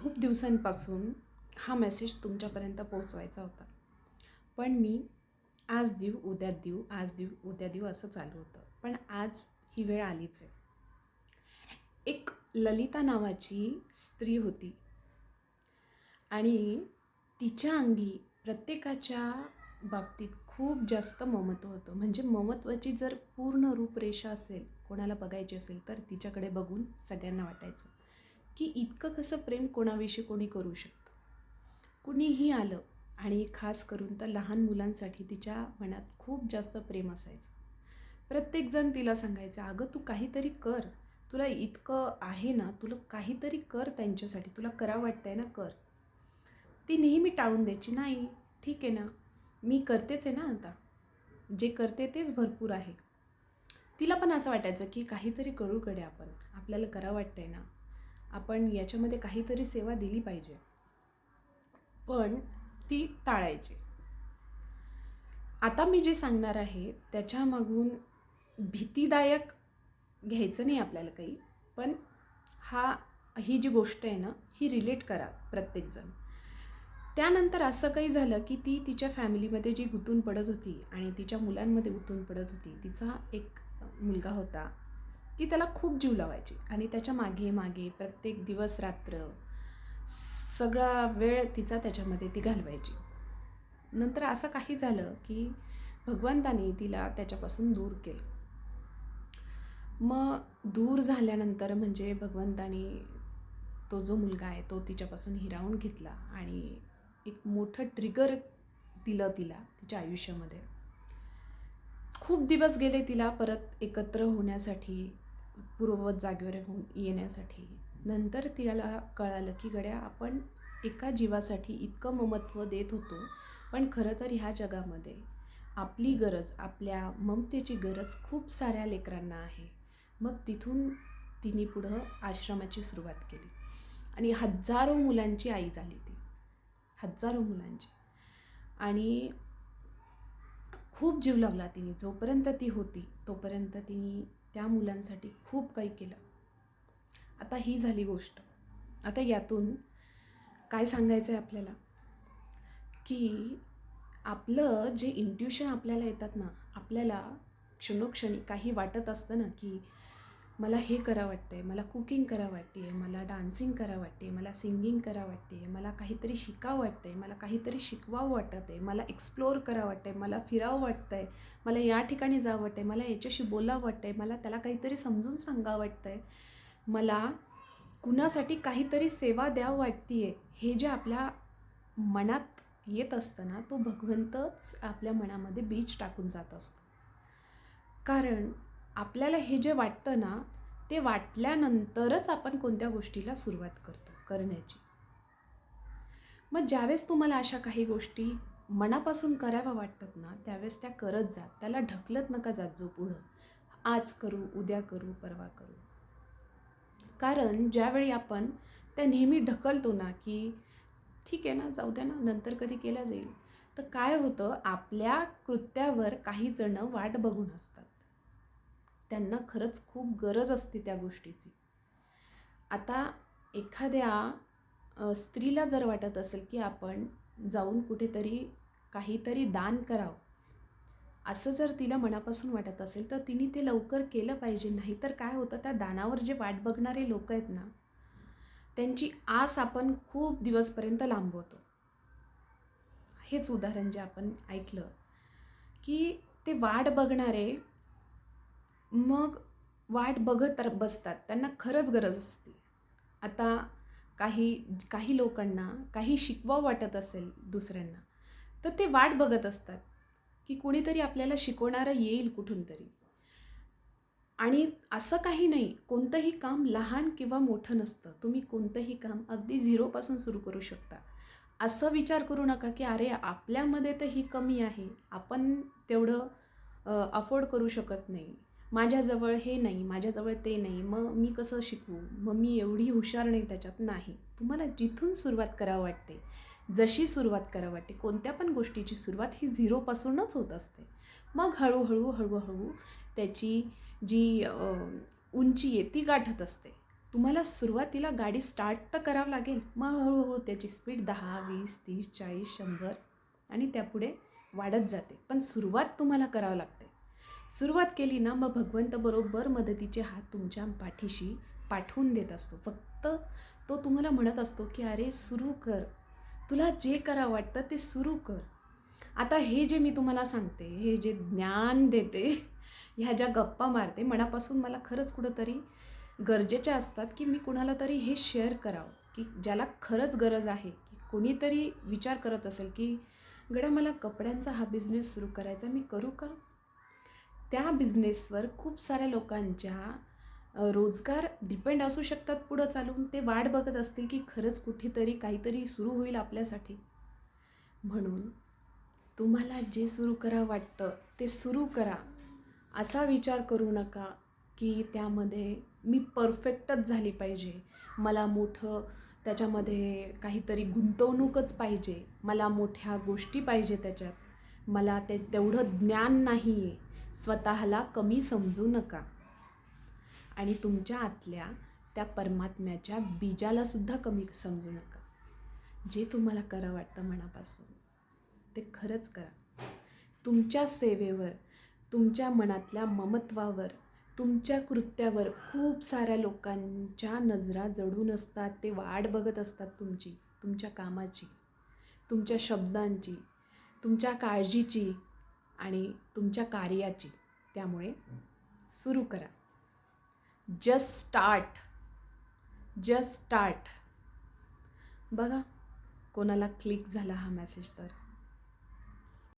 खूप दिवसांपासून हा मेसेज तुमच्यापर्यंत पोहोचवायचा होता. पण मी आज देऊ, उद्या देऊ, आज देऊ, उद्या देऊ असं चालू होतं. पण आज ही वेळ आलीच आहे. एक ललिता नावाची स्त्री होती आणि तिच्या अंगी प्रत्येकाच्या बाबतीत खूप जास्त ममत्व होतं. म्हणजे ममत्वाची जर पूर्ण रूपरेषा असेल, कोणाला बघायची असेल तर तिच्याकडे बघून सगळ्यांना वाटायचं की इतकं कसं प्रेम कोणाविषयी कोणी करू शकतं. कुणीही आलं आणि खास करून तर लहान मुलांसाठी तिच्या मनात खूप जास्त प्रेम असायचं. प्रत्येकजण तिला सांगायचं, अगं तू काहीतरी कर, तुला इतकं आहे ना, तुला काहीतरी कर त्यांच्यासाठी, तुला करावं वाटतंय ना कर. ती नेहमी टाळून द्यायची, नाही ठीक आहे ना, मी करतेच आहे ना, आता जे करते तेच भरपूर आहे. तिला पण असं वाटायचं की काहीतरी करू कडे, आपण आपल्याला करावं वाटतंय ना, आपण याच्यामध्ये काहीतरी सेवा दिली पाहिजे. पण ती टाळायची. आता मी जे सांगणार आहे त्याच्यामागून भीतीदायक घ्यायचं नाही आपल्याला काही, पण ही जी गोष्ट आहे ना, ही रिलेट करा प्रत्येकजण. त्यानंतर असं काही झालं की ती तिच्या फॅमिलीमध्ये जी गुंतून पडत होती आणि तिच्या मुलांमध्ये गुंतून पडत होती. तिचा एक मुलगा होता, ती त्याला खूप जीव लावायची आणि त्याच्या मागे मागे प्रत्येक दिवस रात्र सगळा वेळ तिचा त्याच्यामध्ये ती घालवायची. नंतर असं काही झालं की भगवंताने तिला त्याच्यापासून दूर केलं. मग दूर झाल्यानंतर म्हणजे भगवंताने तो जो मुलगा आहे तो तिच्यापासून हिरावून घेतला आणि एक मोठं ट्रिगर दिलं तिला तिच्या आयुष्यामध्ये. खूप दिवस गेले तिला परत एकत्र होण्यासाठी, पूर्ववत जागेवर होऊन येण्यासाठी. नंतर तिला कळालं की गड्या, आपण एका जीवासाठी इतकं ममत्व देत होतो, पण खरं तर ह्या जगामध्ये आपली गरज, आपल्या ममतेची गरज खूप साऱ्या लेकरांना आहे. मग तिथून तिने पुढं आश्रमाची सुरुवात केली आणि हजारो मुलांची आई झाली ती, हजारो मुलांची. आणि खूप जीव लावला तिने. जोपर्यंत ती होती तोपर्यंत तिने त्या मुलांसाठी खूप काही केलं. आता ही झाली गोष्ट. आता यातून काय सांगायचं आहे आपल्याला, की आपलं जे इंट्युशन आपल्याला येतात ना, आपल्याला क्षणोक्षणी काही वाटत असतं ना, की मला हे करावं वाटतंय, मला कुकिंग करावं वाटते आहे, मला डान्सिंग करावं वाटते, मला सिंगिंग करावं वाटते, मला काहीतरी शिकावं वाटतं आहे, मला काहीतरी शिकवावं वाटत आहे, मला एक्सप्लोअर करावं वाटतं आहे, मला फिरावं वाटतं आहे, मला या ठिकाणी जावं वाटतं आहे, मला याच्याशी बोलावं वाटतं आहे, मला त्याला काहीतरी समजून सांगावं वाटतं आहे, मला कुणासाठी काहीतरी सेवा द्यावं वाटते आहे. हे जे आपल्या मनात येत असतं ना, तो भगवंतच आपल्या मनामध्ये बीज टाकून जात असतो. कारण आपल्याला हे जे वाटतं ना, ते वाटल्यानंतरच आपण कोणत्या गोष्टीला सुरुवात करतो करण्याची. मग ज्यावेळेस तुम्हाला अशा काही गोष्टी मनापासून कराव्या वाटतात ना, त्यावेळेस त्या करत जा. त्याला ढकलत नका जात जो पुढं, आज करू, उद्या करू, परवा करू. कारण ज्यावेळी आपण त्या नेहमी ढकलतो ना, की ठीक आहे ना, जाऊ द्या ना, नंतर कधी केल्या जाईल, तर काय होतं, आपल्या कृत्यावर काही जण वाट बघून असतात. त्यांना खरंच खूप गरज असते त्या गोष्टीची. आता एखाद्या स्त्रीला जर वाटत असेल की आपण जाऊन कुठेतरी काहीतरी दान करावं, असं जर तिला मनापासून वाटत असेल तर तिने ते लवकर केलं पाहिजे. नाहीतर काय होतं, त्या दानावर जे वाट बघणारे लोक आहेत ना, त्यांची आस आपण खूप दिवसपर्यंत लांबवतो. हेच उदाहरण जे आपण ऐकलं, की ते वाट बघणारे मग वाट बघत बसतात, त्यांना खरंच गरज असते. आता काही लोकांना काही शिकवावं वाटत असेल दुसऱ्यांना, तर ते वाट बघत असतात की कुणीतरी आपल्याला शिकवणारं येईल कुठून तरी. आणि असं काही नाही, कोणतंही काम लहान किंवा मोठं नसतं. तुम्ही कोणतंही काम अगदी झिरोपासून सुरू करू शकता. असं विचार करू नका की अरे आपल्यामध्ये तर ही कमी आहे, आपण तेवढं अफोर्ड करू शकत नाही, माझ्याजवळ हे नाही, माझ्याजवळ ते नाही, मग मी कसं शिकवू, मग मी एवढी हुशार नाही त्याच्यात. नाही, तुम्हाला जिथून सुरुवात करावं वाटते, जशी सुरुवात करावं वाटते, कोणत्या पण गोष्टीची सुरुवात ही झिरोपासूनच होत असते. मग हळूहळू हळूहळू त्याची जी उंची आहे ती गाठत असते. तुम्हाला सुरुवातीला गाडी स्टार्ट तर करावं लागेल, मग हळूहळू त्याची स्पीड 10, 20, 30, 40, 100 आणि त्यापुढे वाढत जाते. पण सुरुवात तुम्हाला करावं लागते. सुरुवात केली ना, मग भगवंत बरोबर मदतीचे हात तुमच्या पाठीशी पाठवून देत असतो. फक्त तो तुम्हाला म्हणत असतो की अरे सुरू कर, तुला जे करावं वाटतं ते सुरू कर. आता हे जे मी तुम्हाला सांगते, हे जे ज्ञान देते, ह्या ज्या गप्पा मारते, मनापासून मला खरंच कुठंतरी गरजेच्या असतात की मी कुणाला तरी हे शेअर करावं, की ज्याला खरंच गरज आहे, की कोणीतरी विचार करत असेल की गड्या मला कपड्यांचा हा बिझनेस सुरू करायचा, मी करू का? त्या बिझनेसवर खूप साऱ्या लोकांच्या रोजगार डिपेंड असू शकतात पुढं चालून. ते वाट बघत असतील की खरंच कुठेतरी काहीतरी सुरू होईल आपल्यासाठी. म्हणून तुम्हाला जे सुरू करावं वाटतं ते सुरू करा. असा विचार करू नका की त्यामध्ये मी परफेक्टच झाली पाहिजे, मला मोठं त्याच्यामध्ये काहीतरी गुंतवणूकच पाहिजे, मला मोठ्या गोष्टी पाहिजे त्याच्यात, मला तेवढं ज्ञान नाही आहे. स्वतःला कमी समजू नका आणि तुमच्या आतल्या त्या परमात्म्याच्या बीजालासुद्धा कमी समजू नका. जे तुम्हाला करावं वाटतं मनापासून ते खरंच करा. तुमच्या सेवेवर, तुमच्या मनातल्या ममत्वावर, तुमच्या कृत्यावर खूप साऱ्या लोकांच्या नजरा जडून असतात. ते वाट बघत असतात तुमच्या कामाची, तुमच्या शब्दांची, तुमच्या काळजीची आणि तुमच्या कार्याची. त्यामुळे सुरू करा. Just start. बघा कोणाला क्लिक झाला हा मेसेज तर